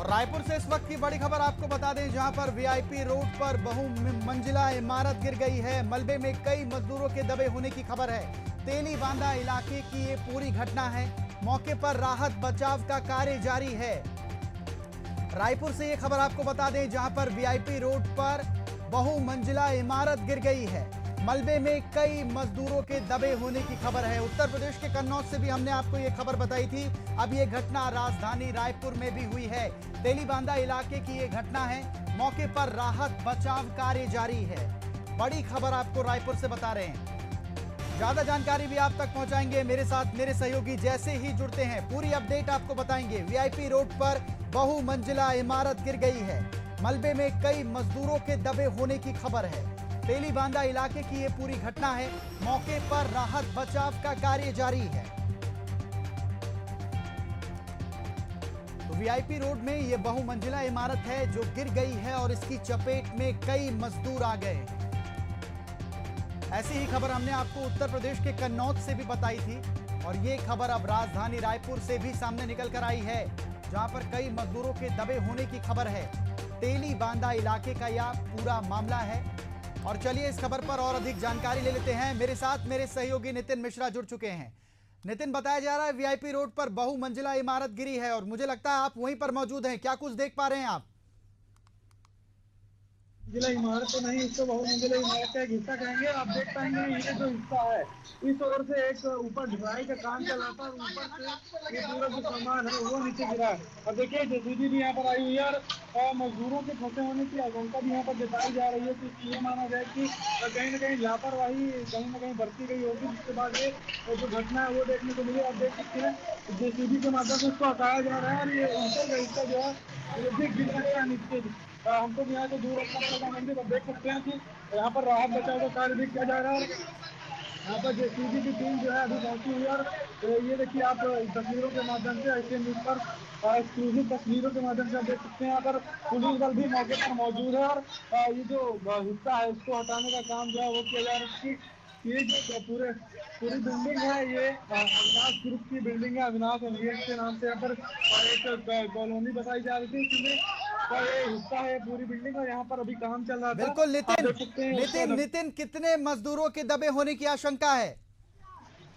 और रायपुर से इस वक्त की बड़ी खबर आपको बता दें, जहां पर वीआईपी रोड पर बहुमंजिला इमारत गिर गई है। मलबे में कई मजदूरों के दबे होने की खबर है। तेली बांधा इलाके की ये पूरी घटना है। मौके पर राहत बचाव का कार्य जारी है। रायपुर से ये खबर आपको बता दें, जहां पर वीआईपी रोड पर बहुमंजिला इमारत गिर गई है। मलबे में कई मजदूरों के दबे होने की खबर है। उत्तर प्रदेश के कन्नौज से भी हमने आपको ये खबर बताई थी। अब ये घटना राजधानी रायपुर में भी हुई है। तेलीबांधा इलाके की ये घटना है। मौके पर राहत बचाव कार्य जारी है। बड़ी खबर आपको रायपुर से बता रहे हैं। ज्यादा जानकारी भी आप तक पहुंचाएंगे मेरे साथ मेरे सहयोगी जैसे ही जुड़ते हैं। पूरी अपडेट आपको बताएंगे। वीआईपी रोड पर बहुमंजिला इमारत गिर गई है। मलबे में कई मजदूरों के दबे होने की खबर है। तेलीबांधा इलाके की ये पूरी घटना है। मौके पर राहत बचाव का कार्य जारी है। तो वीआईपी रोड में ये बहुमंजिला इमारत है जो गिर गई है और इसकी चपेट में कई मजदूर आ गए। ऐसी ही खबर हमने आपको उत्तर प्रदेश के कन्नौज से भी बताई थी और ये खबर अब राजधानी रायपुर से भी सामने निकल कर आई है, जहां पर कई मजदूरों के दबे होने की खबर है। तेलीबांधा इलाके का यह पूरा मामला है। और चलिए इस खबर पर और अधिक जानकारी ले लेते हैं। मेरे साथ मेरे सहयोगी नितिन मिश्रा जुड़ चुके हैं। नितिन, बताया जा रहा है वीआईपी रोड पर बहुमंजिला इमारत गिरी है और मुझे लगता है आप वहीं पर मौजूद हैं। क्या कुछ देख पा रहे हैं आप? मंजिला इमारत तो नहीं, इसको बहुमंजिला इमारत का एक हिस्सा कहेंगे। आप देख पाएंगे ये जो हिस्सा है, इस ओर से एक ऊपर ढलाई का काम चल रहा था और ऊपर से ये पूरा जो सामान है वो नीचे गिरा है। और देखिए जेसीबी भी यहाँ पर आई हुई है और मजदूरों के फंसे होने की आशंका भी यहाँ पर जताई जा रही है, क्योंकि ये माना जाए कि कहीं ना कहीं लापरवाही कहीं ना कहीं बरती गई होगी, जिसके बाद ये जो घटना है वो देखने को मिली। आप देख सकते हैं जेसीबी के माध्यम से उसको हटाया जा रहा है और ये ऊपर का हिस्सा जो है वो भी गिर सकता है नीचे। हम तो यहाँ से दूर अपना मंदिर देख सकते हैं कि यहाँ पर राहत बचाव का कार्य भी किया जा रहा है। यहाँ पर जेसीबी की टीम जो है अभी पहुंची हुई है और ये देखिए आप तस्वीरों के माध्यम से ऐसे न्यूज पर एक्सक्लूसिव तस्वीरों के माध्यम से आप देख सकते हैं यहाँ पर पुलिस बल भी मौके पर मौजूद है और ये जो हिस्सा है उसको हटाने का काम जो है वो किया जा रहा है। ये जो पूरी बिल्डिंग है ये अविनाश ग्रुप की बिल्डिंग है। अविनाश एमबीएस के नाम से यहाँ पर एक कॉलोनी बताई जा रही थी, इसमें का ये हिस्सा है पूरी बिल्डिंग और यहाँ पर अभी काम चल रहा था। बिल्कुल आप नितिन। देख सकते हैं नितिन उसका। नितिन कितने मजदूरों के दबे होने की आशंका है?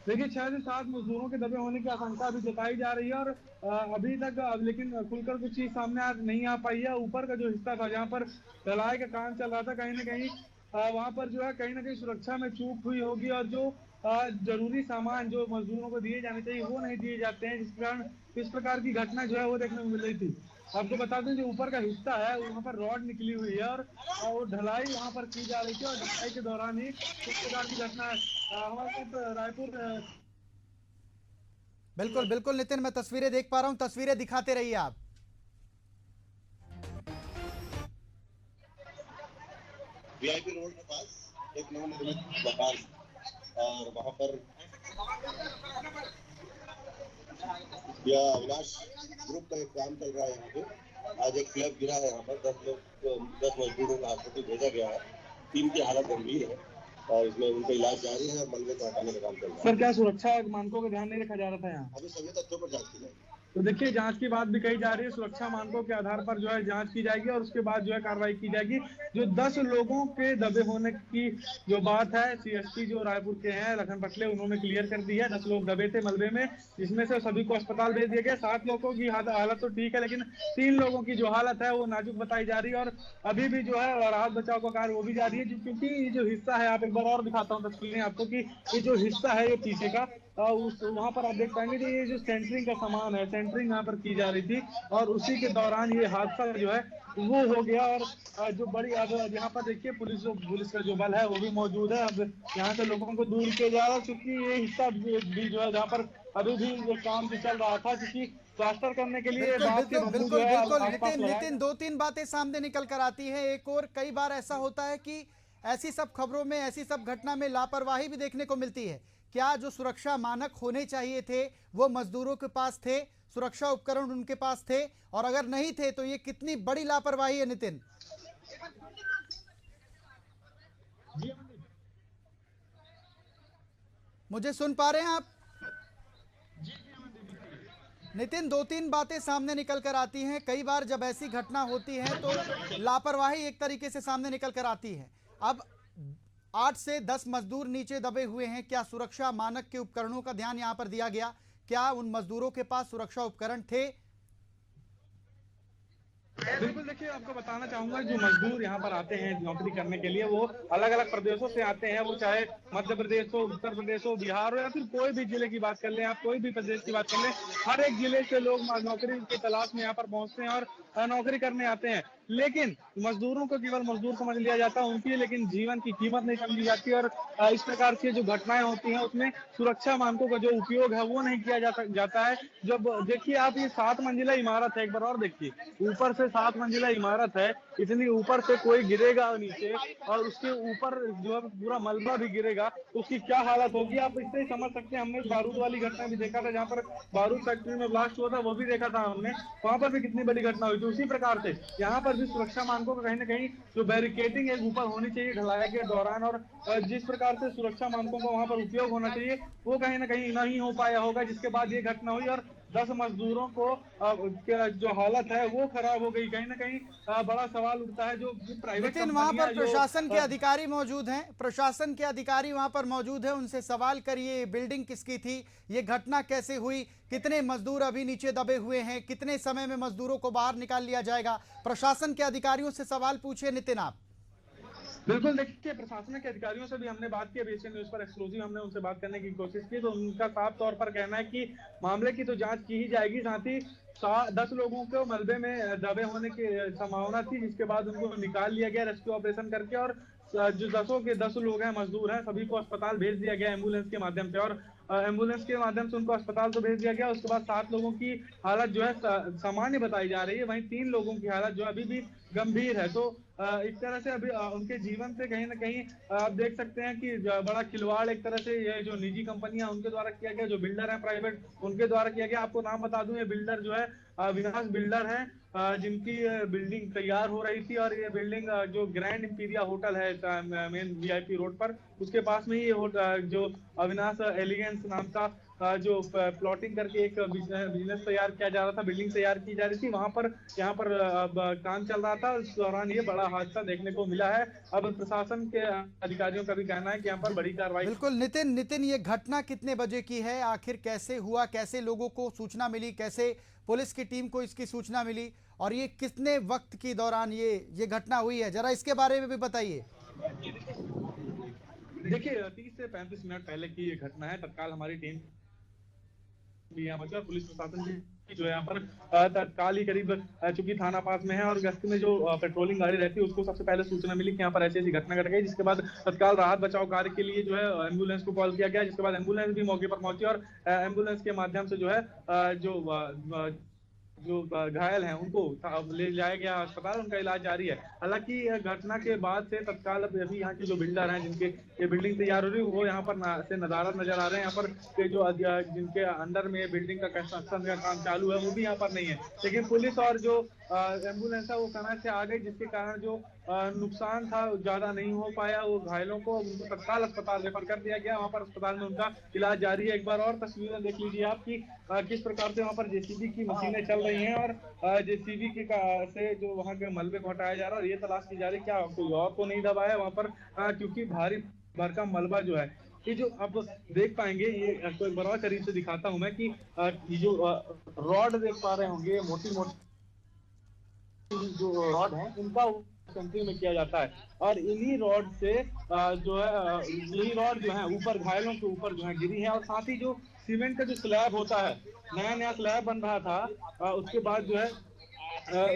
देखिए 6 से 7 मजदूरों के दबे होने की आशंका अभी जताई जा रही है और अभी तक लेकिन खुलकर कुछ चीज सामने नहीं आ पाई है। ऊपर का जो हिस्सा था जहाँ पर ढलाई का काम चल रहा था, कहीं ना कहीं वहां पर जो है कहीं ना कहीं सुरक्षा में चूक हुई होगी और जो जरूरी सामान जो मजदूरों को दिए जाने चाहिए वो नहीं दिए जाते हैं, जिस कारण इस प्रकार की घटना जो है वो देखने को मिल रही थी। आपको बता दें जो ऊपर का हिस्सा है वहाँ पर रॉड निकली हुई है और वो ढलाई वहाँ पर की जा रही थी और ढलाई के दौरान ही इस प्रकार की घटना है। हमारे साथ रायपुर बिल्कुल बिल्कुल नितिन, मैं तस्वीरें देख पा रहा हूं। तस्वीरें दिखाते रहिए आप। वीआईपी रोड के पास एक नवनिर्मित मकान और वहां पर यह अविनाश ग्रुप का एक काम चल रहा है। यहाँ पे आज एक स्लैब गिरा है। यहाँ पर 10 मजदूरों का हॉस्पिटल भेजा गया है। 3 की हालत गंभीर है और इसमें उनका इलाज जारी है और मलबे को हटाने का काम चल रहा है। सर क्या सुरक्षा मानकों का ध्यान नहीं रखा जा रहा था यहाँ? अभी सभी तथ्यों पर जांच की जाएगी। तो देखिए जांच की बात भी कही जा रही है, सुरक्षा मानकों के आधार पर जो है जांच की जाएगी और उसके बाद जो है कार्रवाई की जाएगी। जो 10 लोगों के दबे होने की जो बात है, सीएसपी जो रायपुर के हैं लखन पटले, उन्होंने क्लियर कर दी है। 10 लोग दबे थे मलबे में, जिसमें से सभी को अस्पताल भेज दिया गया। 7 लोगों की हालत तो ठीक है, लेकिन 3 लोगों की जो हालत है वो नाजुक बताई जा रही है और अभी भी जो है राहत बचाव का कार्य वो भी जारी है। क्योंकि ये जो हिस्सा है, आप एक बार और दिखाता हूँ तस्वीरें आपको कि ये जो हिस्सा है ये पीछे का उस वहां पर आप देख पाएंगे कि ये जो सेंटरिंग का सामान है, सेंटरिंग यहाँ पर की जा रही थी और उसी के दौरान ये हादसा जो है वो हो गया। और जो बड़ी अब यहाँ पर देखिए पुलिस का जो बल है वो भी मौजूद है। अब यहाँ से लोगों को दूर किया जा रहा है, क्योंकि ये हिस्सा भी जो है जहाँ पर अभी भी ये काम जो चल रहा था, क्योंकि प्लास्टर करने के लिए बिल्कुल बांस के बिल्कुल बम्बू जो बिल्कुल है बिल्कुल आसपास नितिन लगाए नितिन, गए। 2-3 बातें सामने निकल कर आती हैं। एक और कई बार ऐसा होता है कि ऐसी सब खबरों में, ऐसी सब घटना में लापरवाही भी देखने को मिलती है। क्या जो सुरक्षा मानक होने चाहिए थे वो मजदूरों के पास थे? सुरक्षा उपकरण उनके पास थे? और अगर नहीं थे तो ये कितनी बड़ी लापरवाही है नितिन? मुझे सुन पा रहे हैं आप? नितिन, दो तीन बातें सामने निकल कर आती हैं। कई बार जब ऐसी घटना होती है तो लापरवाही एक तरीके से सामने निकल कर आती है। अब 8 से 10 मजदूर नीचे दबे हुए हैं। क्या सुरक्षा मानक के उपकरणों का ध्यान यहां पर दिया गया? क्या उन मजदूरों के पास सुरक्षा उपकरण थे? बिल्कुल, देखिए आपको बताना चाहूंगा, जो मजदूर यहाँ पर आते हैं नौकरी करने के लिए, वो अलग अलग प्रदेशों से आते हैं। वो चाहे मध्य प्रदेश हो, उत्तर प्रदेश हो, बिहार हो, या फिर कोई भी जिले की बात कर लें, आप कोई भी प्रदेश की बात कर लें, हर एक जिले से लोग नौकरी की तलाश में यहाँ पर पहुंचते हैं और नौकरी करने आते हैं। लेकिन मजदूरों को केवल मजदूर समझ लिया जाता है, उनकी लेकिन जीवन की कीमत नहीं समझी जाती। और इस प्रकार की जो घटनाएं होती हैं उसमें सुरक्षा मानकों का जो उपयोग है वो नहीं किया जाता है। जब देखिए आप, ये 7 मंजिला इमारत है, एक बार और देखिए, ऊपर से 7 मंजिला इमारत है, इतनी ऊपर से कोई गिरेगा नीचे और उसके ऊपर जो है पूरा मलबा भी गिरेगा तो उसकी क्या हालत होगी, आप इससे समझ सकते हैं। हमने बारूद वाली घटना भी देखा था, जहाँ पर बारूद फैक्ट्री में ब्लास्ट हुआ था, वो भी देखा था हमने, वहां पर भी कितनी बड़ी घटना हुई थी। उसी प्रकार से यहाँ पर भी सुरक्षा मानकों का कहीं ना कहीं जो बैरिकेडिंग है ऊपर होनी चाहिए ढलाई के दौरान, और जिस प्रकार से सुरक्षा मानकों का वहां पर उपयोग होना चाहिए वो कहीं ना कहीं नहीं हो पाया होगा, जिसके बाद ये घटना हुई और 10 मजदूरों को जो हालत है वो खराब हो गई। कहीं ना कहीं बड़ा सवाल उठता है, जो प्राइवेट लेकिन वहां पर प्रशासन के अधिकारी मौजूद हैं, प्रशासन के अधिकारी वहां पर मौजूद हैं, उनसे सवाल करिए, बिल्डिंग किसकी थी, ये घटना कैसे हुई, कितने मजदूर अभी नीचे दबे हुए हैं, कितने समय में मजदूरों को बाहर निकाल लिया जाएगा। प्रशासन के अधिकारियों से सवाल पूछिए नितिन आप। बिल्कुल, देखिए प्रशासन के अधिकारियों से भी हमने बात की, एशियन न्यूज पर एक्सक्लूसिव हमने उनसे बात करने की कोशिश की, तो उनका साफ तौर पर कहना है कि मामले की तो जांच की ही जाएगी, साथ ही 10 लोगों को मलबे में दबे होने की संभावना थी, जिसके बाद उनको निकाल लिया गया रेस्क्यू ऑपरेशन करके, और जो 10 लोग हैं, मजदूर हैं, सभी को अस्पताल भेज दिया गया एम्बुलेंस के माध्यम से, और एम्बुलेंस के माध्यम से उनको अस्पताल तो भेज दिया गया। उसके बाद 7 लोगों की हालत जो है सामान्य बताई जा रही है, वहीं 3 लोगों की हालत जो अभी भी गंभीर है। तो इस तरह से अभी उनके जीवन से कहीं ना कहीं आप देख सकते हैं कि बड़ा खिलवाड़ एक तरह से ये जो निजी कंपनियां उनके द्वारा किया गया, जो बिल्डर है प्राइवेट उनके द्वारा किया गया। आपको नाम बता दूं, ये बिल्डर जो है अविनाश बिल्डर है, जिनकी बिल्डिंग तैयार हो रही थी, और ये बिल्डिंग जो ग्रैंड इंपीरिया होटल है मेन वीआईपी रोड पर, उसके पास में ही ये जो अविनाश एलिगेंस नाम का जो प्लॉटिंग करके एक बिजनेस तैयार किया जा रहा था, बिल्डिंग तैयार की जा रही थी, वहां पर यहाँ पर काम चल रहा था। उस दौरान ये बड़ा हादसा देखने को मिला है। अब प्रशासन के अधिकारियों का भी कहना है कि यहाँ पर बड़ी कार्रवाई। बिल्कुल नितिन, ये घटना कितने बजे की है, आखिर कैसे हुआ, कैसे लोगों को सूचना मिली, कैसे पुलिस की टीम को इसकी सूचना मिली, और ये कितने वक्त के दौरान ये घटना हुई है, जरा इसके बारे में भी बताइए। देखिए 30 से 35 मिनट पहले की ये घटना है। तत्काल हमारी टीम भी यहाँ पहुंची और पुलिस प्रशासन भी जो है यहाँ पर तत्काल ही करीब, चूंकि थाना पास में है और गश्त में जो पेट्रोलिंग गाड़ी रहती है उसको सबसे पहले सूचना मिली कि यहाँ पर ऐसी ऐसी घटना घट गई, जिसके बाद तत्काल राहत बचाव कार्य के लिए जो है एम्बुलेंस को कॉल किया गया, जिसके बाद एम्बुलेंस भी मौके पर पहुंची और एम्बुलेंस के माध्यम से जो है जो घायल हैं उनको ले जाया गया अस्पताल, उनका इलाज जारी है। हालांकि घटना के बाद से तत्काल अभी यहाँ के जो बिल्डर हैं, जिनके ये बिल्डिंग तैयार हो रही है, वो यहाँ पर से नजारा नजर आ रहे हैं। यहाँ पर जो जिनके अंडर में बिल्डिंग का कंस्ट्रक्शन का काम चालू है वो भी यहाँ पर नहीं है, लेकिन पुलिस और जो एम्बुलेंस है वो समय से आ गई, जिसके कारण जो नुकसान था ज्यादा नहीं हो पाया। वो घायलों को उनको तत्काल अस्पताल रेफर कर दिया गया, वहाँ पर अस्पताल में उनका इलाज जारी है। एक बार और तस्वीरें देख लीजिए आप कि किस प्रकार से वहाँ पर जेसीबी की मशीनें चल रही हैं और जेसीबी के से जो वहाँ के मलबे को हटाया जा रहा है और ये तलाश की जा रही है क्या कोई और तो नहीं दबा है वहाँ पर, क्योंकि भारी भरकम मलबा जो है। ये जो आप देख पाएंगे, ये कोई बड़ा करीब से दिखाता हूँ मैं कि ये जो रॉड देख पा रहे होंगे, मोटी मोटी जो रॉड है इनका कंट्री में किया जाता है, और इन्हीं रॉड से जो है यही रॉड जो है ऊपर घायलों के ऊपर जो है गिरी है। और साथ ही जो सीमेंट का जो स्लैब होता है, नया स्लैब बन रहा था, उसके बाद जो है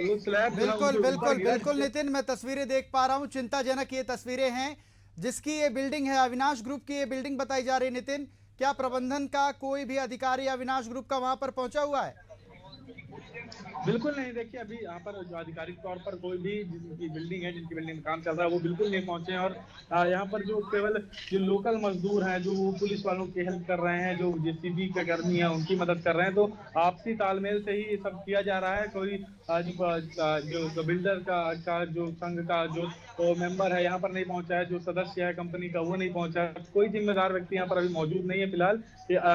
वो स्लैब बिल्कुल नितिन, मैं तस्वीरें देख पा रहा हूँ, चिंताजनक ये तस्वीरें हैं जिसकी ये बिल्डिंग है, अविनाश ग्रुप की ये बिल्डिंग बताई जा रही है। नितिन, क्या प्रबंधन का कोई भी अधिकारी अविनाश ग्रुप का वहां पर पहुंचा हुआ है? बिल्कुल नहीं। देखिए अभी यहाँ पर जो आधिकारिक तौर पर कोई भी जिनकी बिल्डिंग है, जिनकी बिल्डिंग में काम चल रहा है, वो बिल्कुल नहीं पहुंचे हैं। और यहाँ पर जो केवल जो लोकल मजदूर हैं, जो वो पुलिस वालों की हेल्प कर रहे हैं, जो जेसीबी के कर्मी हैं, उनकी मदद कर रहे हैं। तो आपसी तालमेल से ही ये सब किया जा रहा है। कोई जो बिल्डर का जो संघ का जो मेंबर है यहाँ पर नहीं पहुंचा है, जो सदस्य है कंपनी का वो नहीं पहुंचा है, कोई जिम्मेदार व्यक्ति यहाँ पर अभी मौजूद नहीं है फिलहाल।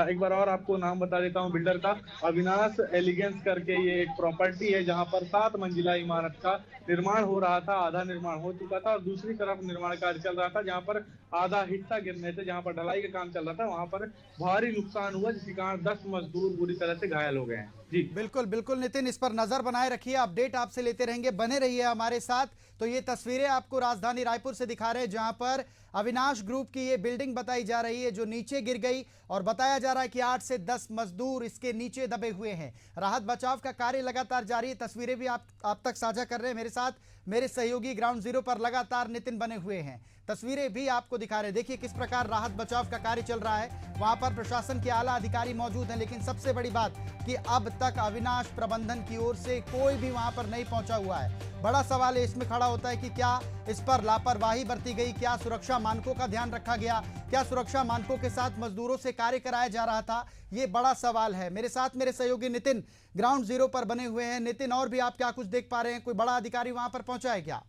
एक बार और आपको नाम बता देता हूँ बिल्डर का, अविनाश एलिगेंस करके ये एक प्रॉपर्टी है जहां पर 7 मंजिला इमारत का निर्माण हो रहा था। आधा निर्माण हो चुका था और दूसरी तरफ निर्माण कार्य चल रहा था, जहां पर आधा हिस्सा गिरने से, जहां पर ढलाई का काम चल रहा था, वहां पर भारी नुकसान हुआ, जिसके कारण 10 मजदूर बुरी तरह से घायल हो गए हैं। जी बिल्कुल बिल्कुल नितिन, इस पर नजर बनाए रखिए, अपडेट आपसे लेते रहेंगे, बने रहिए हमारे साथ। तो ये तस्वीरें आपको राजधानी रायपुर से दिखा रहे हैं, जहां पर अविनाश ग्रुप की ये बिल्डिंग बताई जा रही है जो नीचे गिर गई, और बताया जा रहा है कि 8 से 10 मजदूर इसके नीचे दबे हुए हैं। राहत बचाव का कार्य लगातार जारी है। तस्वीरें भी आप तक साझा कर रहे हैं। मेरे साथ मेरे सहयोगी ग्राउंड जीरो पर लगातार नितिन बने हुए हैं, तस्वीरें भी आपको दिखा रहे हैं। देखिए किस प्रकार राहत बचाव का कार्य चल रहा है, वहां पर प्रशासन के आला अधिकारी मौजूद हैं। लेकिन सबसे बड़ी बात कि अब तक अविनाश प्रबंधन की ओर से कोई भी वहां पर नहीं पहुंचा हुआ है। बड़ा सवाल इसमें खड़ा होता है कि क्या इस पर लापरवाही बरती गई, क्या सुरक्षा मानकों का ध्यान रखा गया, क्या सुरक्षा मानकों के साथ मजदूरों से कार्य कराया जा रहा था, ये बड़ा सवाल है। मेरे साथ मेरे सहयोगी नितिन ग्राउंड जीरो पर बने हुए हैं। नितिन, और भी आप क्या कुछ देख पा रहे हैं, कोई बड़ा अधिकारी वहां पर पहुंचा है क्या?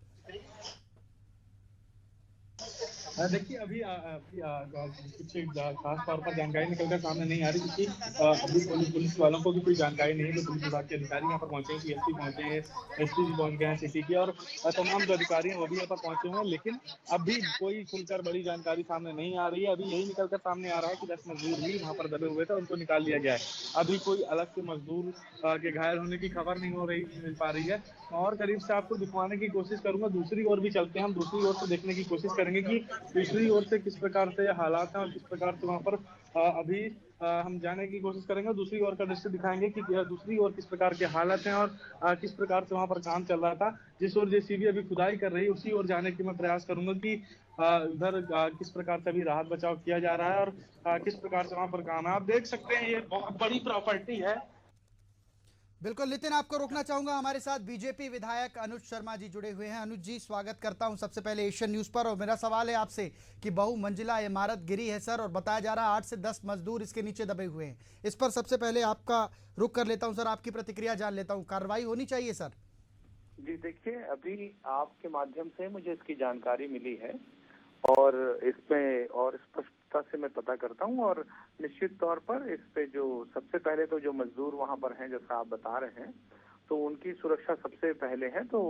देखिए अभी कुछ खास तौर पर जानकारी निकलकर सामने नहीं आ रही, क्योंकि अभी पुलिस वालों को भी कोई जानकारी नहीं है। तो पुलिस विभाग के अधिकारी यहाँ पर पहुंचे हैं, सीएसपी पहुंचे हैं, एसपी भी पहुंच गए हैं सिटी के, और तमाम जो अधिकारी हैं वो भी यहाँ पर पहुंचे हुए हैं। लेकिन अभी कोई खुलकर बड़ी जानकारी सामने नहीं आ रही है। अभी यही निकलकर सामने आ रहा है कि 10 मजदूर भी वहाँ पर दबे हुए थे, उनको निकाल लिया गया है। अभी कोई अलग से मजदूर के घायल होने की खबर नहीं मिल पा रही है। और करीब से आपको दिखवाने की कोशिश करूंगा। दूसरी ओर भी चलते हैं, हम दूसरी ओर से देखने की कोशिश करेंगे कि दूसरी ओर से किस प्रकार से हालात हैं और किस प्रकार से वहां पर अभी हम जाने की कोशिश करेंगे। दूसरी ओर का दृश्य दिखाएंगे कि दूसरी ओर किस प्रकार के हालात हैं और किस प्रकार से वहां पर काम चल रहा था। जिस ओर जेसीबी अभी खुदाई कर रही है, उसी ओर जाने की मैं प्रयास करूंगा कि उधर किस प्रकार से अभी राहत बचाव किया जा रहा है और किस प्रकार से वहां पर काम है। आप देख सकते हैं ये बहुत बड़ी प्रॉपर्टी है। बिल्कुल नितिन, आपको रोकना चाहूंगा, हमारे साथ बीजेपी विधायक अनुज शर्मा जी जुड़े हुए हैं। अनुज जी, स्वागत करता हूं सबसे पहले एशियन न्यूज पर। और मेरा सवाल है आपसे कि बहुमंजिला इमारत गिरी है सर, और बताया जा रहा है 8 से 10 मजदूर इसके नीचे दबे हुए हैं। इस पर सबसे पहले आपका रुख कर लेता हूं सर, आपकी प्रतिक्रिया जान लेता हूं। कार्रवाई होनी चाहिए सर? जी देखिए, अभी आपके माध्यम से मुझे इसकी जानकारी मिली है और इसमें और स्पष्टता से मैं पता करता हूं, और निश्चित तौर पर इस पे जो सबसे पहले तो जो मजदूर वहां पर हैं, जैसा आप बता रहे हैं, तो उनकी सुरक्षा सबसे पहले है। तो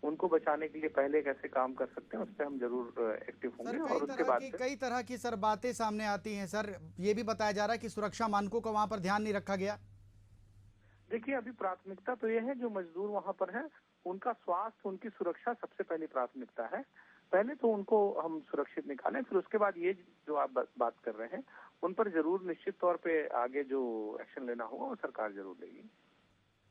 उनको बचाने के लिए पहले कैसे काम कर सकते हैं उस पर हम जरूर एक्टिव होंगे। और उसके बाद कई तरह की सर बातें सामने आती हैं सर, ये भी बताया जा रहा है कि सुरक्षा मानकों का वहां पर ध्यान नहीं रखा गया। देखिए अभी प्राथमिकता तो यह है, जो मजदूर वहां पर है उनका स्वास्थ्य, उनकी सुरक्षा सबसे पहली प्राथमिकता है। पहले तो उनको हम सुरक्षित निकालें, फिर उसके बाद ये जो आप बात कर रहे हैं उन पर जरूर निश्चित तौर पे आगे जो एक्शन लेना होगा वो सरकार जरूर लेगी।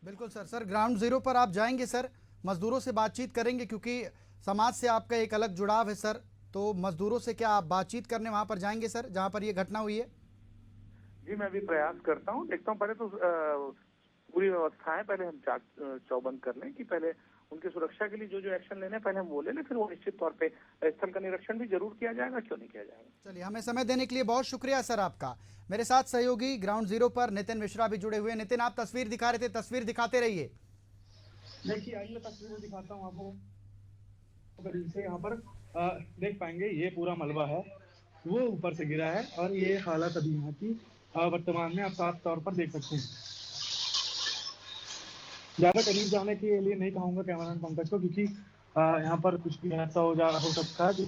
बिल्कुल सर। सर ग्राउंड जीरो पर आप जाएंगे सर, मजदूरों से बातचीत करेंगे, क्योंकि समाज से आपका एक अलग जुड़ाव है सर। तो मजदूरों से क्या आप बातचीत करने वहां पर जाएंगे सर, जहां पर ये घटना हुई है? जी मैं भी प्रयास करता हूँ, देखता हूँ। पहले तो पूरी व्यवस्था है, पहले हम चौबंद कर लें कि पहले उनकी सुरक्षा के लिए जो एक्शन लेने पहले हम वो ले लें, फिर वो निश्चित तौर पे स्थल का निरीक्षण भी जरूर किया जाएगा, क्यों नहीं किया जाएगा। चलिए, हमें समय देने के लिए बहुत शुक्रिया सर आपका। मेरे साथ सहयोगी ग्राउंड जीरो पर नितिन मिश्रा भी जुड़े हुए हैं। नितिन, आप तस्वीर दिखा रहे थे, तस्वीर दिखाते रहिए। देखिए आइए तस्वीरें दिखाता हूँ आपको। से यहाँ पर देख पाएंगे ये पूरा मलबा है, वो ऊपर से गिरा है, और ये हालत अभी यहाँ की वर्तमान में आप साफ तौर पर देख सकते हैं। ज्यादा करीब जाने के लिए नहीं कहूंगा कैमरामैन पंकज को, क्योंकि यहाँ पर कुछ भी ऐसा हो सकता है।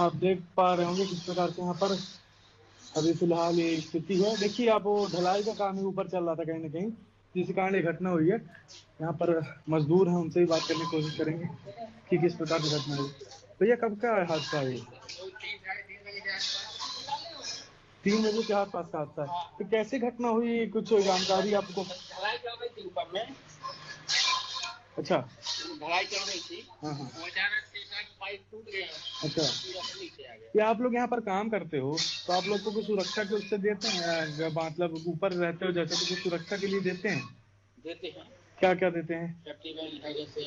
आप देख पा रहे होंगे किस प्रकार से यहाँ पर अभी फिलहाल ये स्थिति है। देखिए आप, वो ढलाई का काम ही ऊपर चल रहा था कहीं ना कहीं, जिस कारण ये घटना हुई है। यहाँ पर मजदूर हैं, उनसे ही बात करने की कोशिश करेंगे कि किस प्रकार की घटना हुई। भैया कब का हादसा है? 3 बजे के आसपास का हादसा है। तो कैसे घटना हुई, कुछ जानकारी आपको? अच्छा, ढलाई चल रही थी। हाँ। अचानक से पाइप टूट गया। अच्छा, या आप लोग यहाँ पर काम करते हो तो आप लोग को कुछ सुरक्षा के उससे देते हैं, मतलब ऊपर रहते हो जैसे, तो कुछ सुरक्षा के लिए देते हैं? देते हैं। क्या क्या देते हैं? सेफ्टी बेल्ट है, जैसे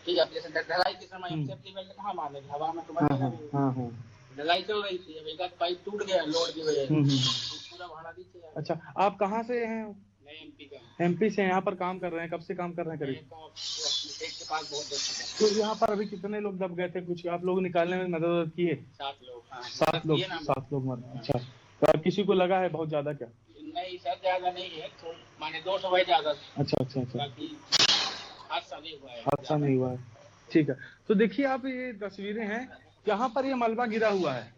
ठीक है, जैसे ढलाई के समय हम सेफ्टी बेल्ट कहाँ मारेंगे, हवा में तो हाँ बचेगा हाँ भी। हाँ हाँ। ढलाई चल रही थी, अब एक आध पाइप टूट गया लोड की वजह हम्म। से, पूरा भाड़ा दीजिए यार। अच्छा, आप कहाँ से हैं? मैं एमपी का हूँ। एमपी से। यहाँ पर काम कर रहे हैं, कब से काम कर रहे हैं मैं करीब? तो एक के पास बहुत देर से तो यहाँ पर अभी कितने लोग दब गए थे? कुछ आप लोग निकालने में मदद की है? 7 लोग। हाँ, 7 लोग। ये ना 7 लोग मर। अच्छा, तो किसी को लगा है बहुत ज्यादा क्या? नहीं सर, ज्यादा नहीं है, तो माने 200 है ज्यादा, अच्छा अच्छा अच्छा। बाकी हादसा नहीं हुआ है। हादसा नहीं हुआ है, ठीक है। तो देखिए आप, ये तस्वीरें हैं जहाँ पर ये मलबा गिरा हुआ है।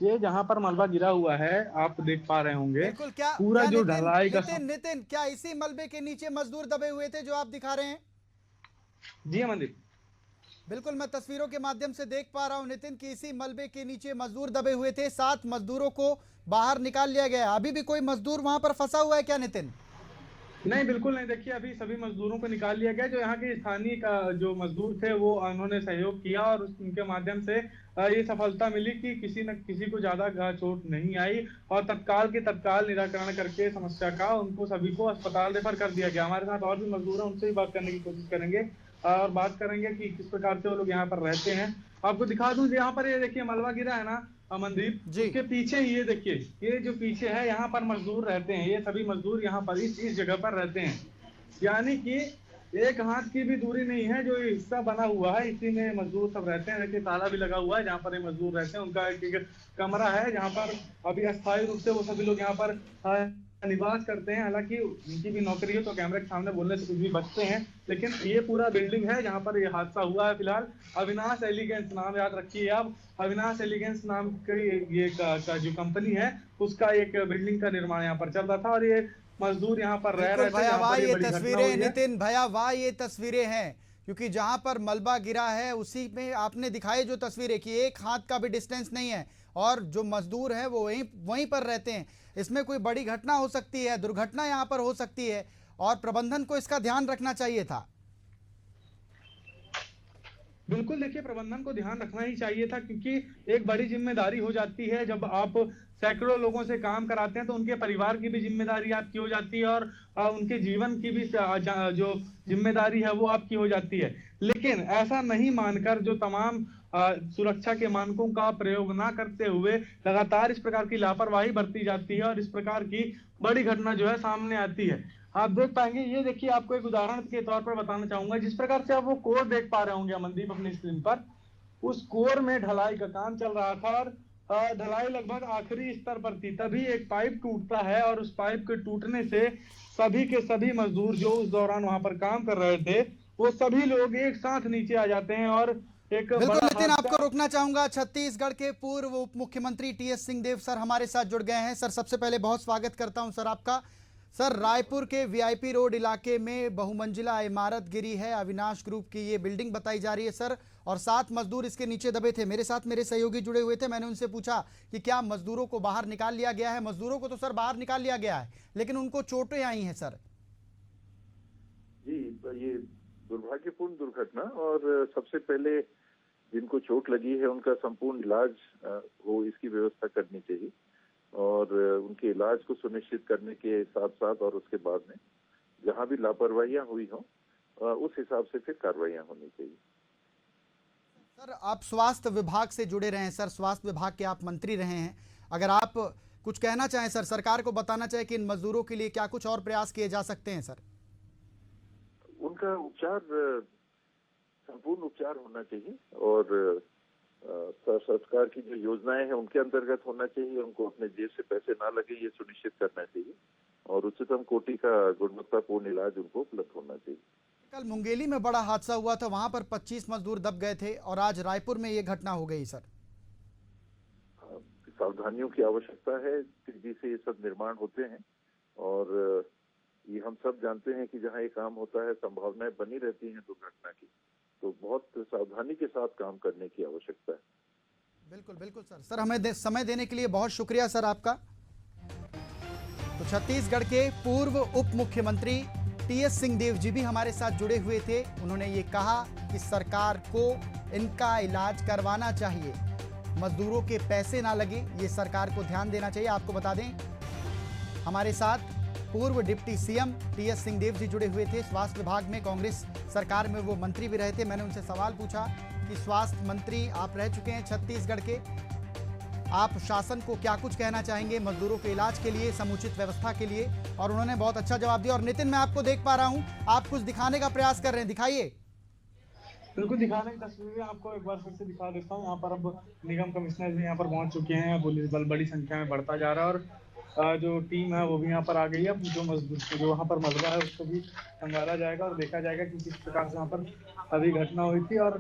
ये जहाँ पर मलबा गिरा हुआ है आप देख पा रहे होंगे। बिल्कुल। क्या पूरा क्या जो नितिन ढलाई का नितिन नितिन क्या इसी मलबे के नीचे मजदूर दबे हुए थे जो आप दिखा रहे हैं? जी अमनदीप, बिल्कुल, मैं तस्वीरों के माध्यम से देख पा रहा हूं नितिन कि इसी मलबे के नीचे मजदूर दबे हुए थे। 7 मजदूरों को बाहर निकाल लिया गया है। अभी भी कोई मजदूर वहां पर फंसा हुआ है क्या नितिन? नहीं बिल्कुल नहीं। देखिए अभी सभी मजदूरों को निकाल लिया गया। जो यहाँ के स्थानीय का जो मजदूर थे वो उन्होंने सहयोग किया और उनके माध्यम से ये सफलता मिली कि किसी न किसी को ज्यादा चोट नहीं आई और तत्काल के तत्काल निराकरण करके समस्या का उनको सभी को अस्पताल रेफर कर दिया गया। हमारे साथ और भी मजदूर हैं, उनसे भी बात करने की कोशिश करेंगे और बात करेंगे कि किस प्रकार से वो लोग यहाँ पर रहते हैं। आपको दिखा दूं, यहाँ पर ये देखिए मलबा गिरा है ना अमनदीप जी, उसके पीछे ये देखिए, ये जो पीछे है यहाँ पर मजदूर रहते हैं। ये सभी मजदूर यहाँ पर इस जगह पर रहते हैं, यानी कि एक हाथ की भी दूरी नहीं है। जो हिस्सा बना हुआ है इसी में मजदूर सब रहते हैं। देखिए ताला भी लगा हुआ है जहाँ पर ये मजदूर रहते हैं। उनका एक कमरा है जहाँ पर अभी अस्थायी रूप से वो सभी लोग यहाँ पर निवास करते हैं। हालांकि उनकी भी नौकरी है तो कैमरे के सामने बोलने से कुछ भी बचते हैं, लेकिन ये पूरा बिल्डिंग है जहाँ पर ये हादसा हुआ है। फिलहाल अविनाश एलिगेंस नाम याद रखिए आप, अविनाश एलिगेंस नाम की ये का जो कंपनी है उसका एक बिल्डिंग का निर्माण यहाँ पर चल रहा था और ये मजदूर यहाँ पर रह रहे थे। भयावह ये तस्वीरें नितिन, भयावह ये तस्वीरें हैं क्योंकि जहां पर मलबा गिरा है उसी में आपने दिखाई जो तस्वीरें कि एक हाथ का भी डिस्टेंस नहीं है और जो मजदूर हैं वो वहीं पर रहते हैं। इसमें कोई बड़ी घटना हो सकती है, दुर्घटना यहाँ पर हो सकती है और प्रबंधन को इसका ध्यान रखना चाहिए था। बिल्कुल, देखिए प्रबंधन को ध्यान रखना ही चाहिए था क्योंकि एक बड़ी जिम्मेदारी हो जाती है। जब आप सैकड़ों लोगों से काम कराते हैं तो उनके परिवार की भी जिम्मेदारी आपकी हो जाती है और उनके जीवन की भी जो जिम्मेदारी है वो आपकी हो जाती है। लेकिन ऐसा नहीं मानकर जो तमाम सुरक्षा के मानकों का प्रयोग ना करते हुए लगातार इस प्रकार की लापरवाही बरती जाती है और इस प्रकार की बड़ी घटना जो है सामने आती है। आप देख पाएंगे, ये देखिए आपको एक उदाहरण के तौर पर बताना चाहूंगा। जिस प्रकार से आप वो कोर देख पा रहे होंगे अमनदीप अपनी स्क्रीन पर, उस कोर में ढलाई का काम चल रहा था और ढलाई लगभग आखिरी स्तर पर थी। तभी एक पाइप टूटता है और उस पाइप के टूटने से सभी के सभी मजदूर जो उस दौरान वहां पर काम कर रहे थे वो सभी लोग एक साथ नीचे आ जाते हैं और एक बिल्कुल नितिन, आपको रोकना चाहूंगा। छत्तीसगढ़ के पूर्व उप मुख्यमंत्री टीएस सिंहदेव सर हमारे साथ जुड़ गए हैं। सर सबसे पहले बहुत स्वागत करता हूं सर आपका। सर रायपुर के वीआईपी रोड इलाके में बहुमंजिला इमारत गिरी है, अविनाश ग्रुप की ये बिल्डिंग बताई जा रही है सर, और 7 मजदूर इसके नीचे दबे थे। मेरे साथ मेरे सहयोगी जुड़े हुए थे, मैंने उनसे पूछा कि क्या मजदूरों को बाहर निकाल लिया गया है? मजदूरों को तो सर बाहर निकाल लिया गया है लेकिन उनको चोटें आई हैं सर। जी, ये दुर्भाग्यपूर्ण दुर्घटना और सबसे पहले जिनको चोट लगी है उनका संपूर्ण इलाज हो इसकी व्यवस्था करनी चाहिए और उनके इलाज को सुनिश्चित करने के साथ साथ और उसके बाद में जहां भी लापरवाहियां हुई हों उस हिसाब से फिर कार्रवाइयां होनी चाहिए। सर आप स्वास्थ्य विभाग से जुड़े रहे हैं सर, स्वास्थ्य विभाग के आप मंत्री रहे हैं, अगर आप कुछ कहना चाहें सर, सरकार को बताना चाहें कि इन मजदूरों के लिए क्या कुछ और प्रयास किए जा सकते हैं सर? उनका उपचार, संपूर्ण उपचार होना चाहिए और सरकार की जो योजनाएं हैं उनके अंतर्गत होना चाहिए। उनको अपने जेब से पैसे ना लगे ये सुनिश्चित करना चाहिए और उच्चतम कोटि का गुणवत्तापूर्ण इलाज उनको उपलब्ध होना चाहिए। कल मुंगेली में बड़ा हादसा हुआ था, वहां पर 25 मजदूर दब गए थे और आज रायपुर में ये घटना हो गई सर। सावधानियों की आवश्यकता है, तेजी से ये सब निर्माण होते हैं और ये हम सब जानते हैं कि जहाँ ये काम होता है संभावनाएं बनी रहती हैं दुर्घटना की, तो बहुत सावधानी के साथ काम करने की आवश्यकता है। बिल्कुल बिल्कुल सर। सर हमें समय देने के लिए बहुत शुक्रिया सर आपका। तो छत्तीसगढ़ के पूर्व उप मुख्यमंत्री टीएस सिंहदेव जी भी हमारे साथ जुड़े हुए थे। उन्होंने ये कहा कि सरकार को इनका इलाज करवाना चाहिए, मजदूरों के पैसे ना लगे, ये सरकार को ध्यान देना चाहिए। आपको बता दें हमारे साथ पूर्व डिप्टी सीएम टीएस सिंहदेव जी जुड़े हुए थे। स्वास्थ्य विभाग में कांग्रेस सरकार में वो मंत्री भी रहे थे। मैंने उनसे सवाल पूछा कि स्वास्थ्य मंत्री आप रह चुके हैं छत्तीसगढ़ के, आप शासन को क्या कुछ कहना चाहेंगे मजदूरों के इलाज के लिए, समुचित व्यवस्था के लिए, और उन्होंने बहुत अच्छा जवाब दिया। और नितिन, मैं आपको देख पा रहा हूं, आप कुछ दिखाने का प्रयास कर रहे हैं, दिखाइए। बिल्कुल, दिखाने की तस्वीरें आपको एक बार फिर से दिखा देता हूँ। यहाँ पर अब निगम कमिश्नर भी यहाँ पर पहुंच चुके हैं। पुलिस बल बड़ी संख्या में बढ़ता जा रहा है और जो टीम है वो भी यहाँ पर आ गई है। जो मजदूर जो वहाँ पर मलबा है उसको भी संभाला जाएगा और देखा जाएगा कि किस प्रकार से यहाँ पर अभी घटना हुई थी और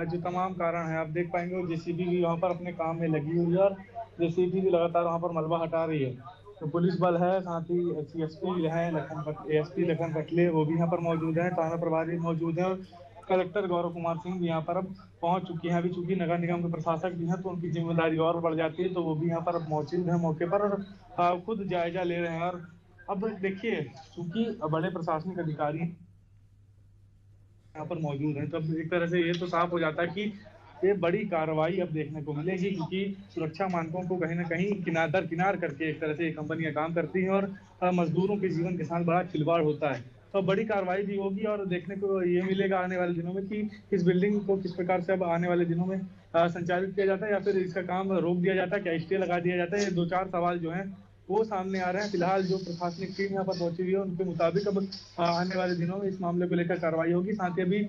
जो तमाम कारण है आप देख पाएंगे। जेसीबी भी वहाँ पर अपने काम में लगी हुई है और जेसीबी भी लगातार वहाँ पर मलबा हटा रही है। तो पुलिस बल है, साथ ही सीएसपी है, एएसपी लखन कटले वो भी यहाँ पर मौजूद है, थाना प्रभारी मौजूद है और कलेक्टर गौरव कुमार सिंह भी यहाँ पर अब पहुंच चुके हैं। अभी चूंकि नगर निगम के प्रशासक भी हैं तो उनकी जिम्मेदारी और बढ़ जाती है, तो वो भी यहाँ पर अब मौजूद है मौके पर और खुद जायजा ले रहे हैं। और अब देखिए, चूंकि बड़े प्रशासनिक अधिकारी यहाँ पर मौजूद हैं, तो अब एक तरह से ये तो साफ हो जाता है कि ये बड़ी कार्रवाई अब देखने को मिलेगी, क्योंकि सुरक्षा मानकों को कहीं ना कहीं किनार करके एक तरह से ये कंपनियां काम करती हैं और मजदूरों के जीवन के साथ बड़ा खिलवाड़ होता है। तो बड़ी कार्रवाई भी होगी और देखने को ये मिलेगा आने वाले दिनों में कि इस बिल्डिंग को किस प्रकार से अब आने वाले दिनों में संचालित किया जाता है या फिर इसका काम रोक दिया जाता है, क्या स्टे लगा दिया जाता है। ये 2-4 सवाल जो हैं वो सामने आ रहे हैं। फिलहाल जो प्रशासनिक टीम यहाँ पर पहुंची हुई है उनके मुताबिक अब आने वाले दिनों में इस मामले को लेकर कार्रवाई होगी। साथ ही अभी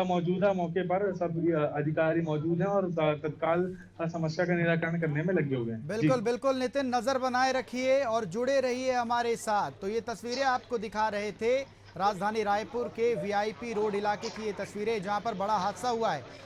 मौजूदा मौके पर सब अधिकारी मौजूद हैं और तत्काल समस्या का निराकरण करने में लगे हुए हैं। बिल्कुल बिल्कुल नितिन, नजर बनाए रखिए और जुड़े रहिए हमारे साथ। तो ये तस्वीरें आपको दिखा रहे थे राजधानी रायपुर के वीआईपी रोड इलाके की ये तस्वीरें, जहां पर बड़ा हादसा हुआ है।